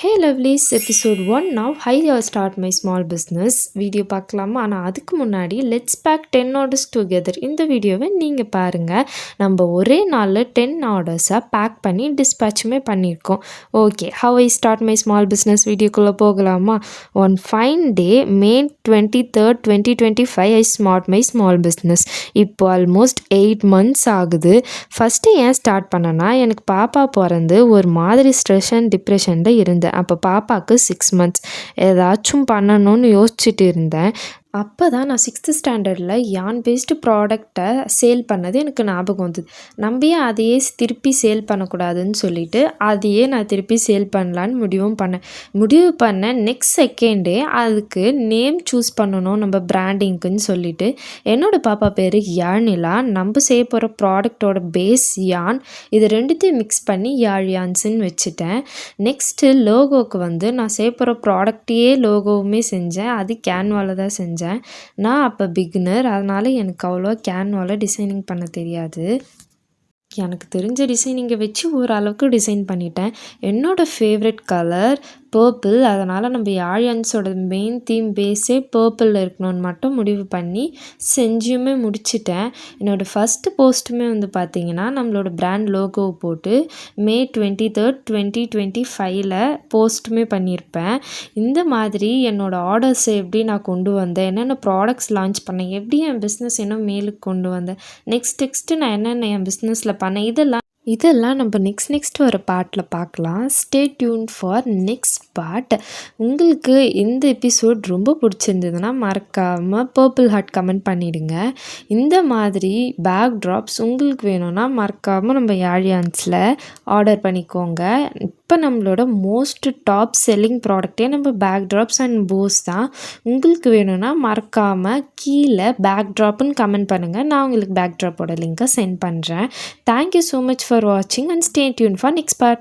Hey lovelies, episode 1 now. How I start my small business video பார்க்கலாமா? ஆனால் அதுக்கு முன்னாடி லெட்ஸ் பேக் 10 ஆர்டர்ஸ் டுகெதர் இந்த வீடியோவை நீங்கள் பாருங்கள். நம்ம ஒரே நாளில் 10 ஆர்டர்ஸாக பேக் பண்ணி டிஸ்பேச்சுமே பண்ணியிருக்கோம். Okay, how I start my small business வீடியோக்குள்ளே போகலாமா? One fine day May 23rd 2025 I smart my small business. இப்போ ஆல்மோஸ்ட் 8 months ஆகுது. ஃபஸ்ட்டு ஏன் ஸ்டார்ட் பண்ணேன்னா, எனக்கு பாப்பா பிறந்து ஒரு மாதிரி ஸ்ட்ரெஸ் அண்ட் டிப்ரெஷனில் இருந்தேன். அப்போ பாப்பாவுக்கு 6 months. ஏதாச்சும் பண்ணணும்னு யோசிச்சுட்டு இருந்தேன். அப்போ தான் நான் 6th ஸ்டாண்டர்டில் யான் பேஸ்டு ப்ராடக்டை சேல் பண்ணது எனக்கு ஞாபகம் வந்தது. நம்ம ஏன் அதையே திருப்பி சேல் பண்ணக்கூடாதுன்னு சொல்லிட்டு அதையே நான் திருப்பி சேல் பண்ணலான்னு முடிவு பண்ணேன். நெக்ஸ்ட் செகண்டே அதுக்கு நேம் சூஸ் பண்ணணும் நம்ம பிராண்டிங்க்குன்னு சொல்லிட்டு என்னோடய பாப்பா பேர் யாழ்நிலா. நம்ம செய்ய போகிற ப்ராடக்டோட பேஸ் யான், இது ரெண்டுத்தையும் மிக்ஸ் பண்ணி யான்ஸ்ன்னு வச்சுட்டேன். நெக்ஸ்ட்டு லோகோவுக்கு நான் செய்ய போகிற ப்ராடக்டையே லோகோவுமே செஞ்சேன். அது கேன்வாவில் தான் செஞ்சேன். நான் அப்போ பிகினர், அதனால் எனக்கு அவ்வளோவா கேன்வாவில் டிசைனிங் பண்ண தெரியாது. எனக்கு தெரிஞ்ச டிசைனிங்கை வச்சு ஓரளவுக்கு டிசைன் பண்ணிட்டேன். என்னோடய ஃபேவரட் கலர் பர்பிள், அதனால் நம்ம யாழியன்ஸோட மெயின் தீம் பேஸே பர்பிளில் இருக்கணும்னு மட்டும் முடிவு பண்ணி செஞ்சுமே முடிச்சிட்டேன். என்னோடய ஃபஸ்ட்டு போஸ்ட்டுமே பார்த்திங்கன்னா நம்மளோட பிராண்ட் லோகோவை போட்டு May 23rd 2025 போஸ்ட்டுமே பண்ணியிருப்பேன். இந்த மாதிரி என்னோடய ஆர்டர்ஸை எப்படி நான் கொண்டு வந்தேன், என்னென்ன ப்ராடக்ட்ஸ் லான்ச் பண்ணேன், எப்படி என் பிஸ்னஸ் இன்னும் மேலுக்கு கொண்டு வந்தேன், நெக்ஸ்ட்டு நான் என்னென்ன என் பிஸ்னஸில் பண்ணேன், இதெல்லாம் நம்ம நெக்ஸ்ட் வர பார்ட்டில் பார்க்கலாம். Stay tune for next part. உங்களுக்கு இந்த எபிசோட் ரொம்ப பிடிச்சிருந்ததுன்னா மறக்காமல் பர்பிள் ஹார்ட் கமெண்ட் பண்ணிவிடுங்க. இந்த மாதிரி பேக் ட்ராப்ஸ் உங்களுக்கு வேணும்னா மறக்காமல் நம்ம யாழியான்ஸில் ஆர்டர் பண்ணிக்கோங்க. இப்போ நம்மளோட மோஸ்ட் டாப் செல்லிங் ப்ராடக்டே நம்ம பேக் ட்ராப்ஸ் அண்ட் போஸ் தான். உங்களுக்கு வேணும்னா மறக்காமல் கீழே பேக் ட்ராப்னு கமெண்ட் பண்ணுங்கள். நான் உங்களுக்கு பேக் ட்ராப்போட லிங்க்கை சென்ட் பண்ணுறேன். Thank you so much for watching and stay tuned for next part.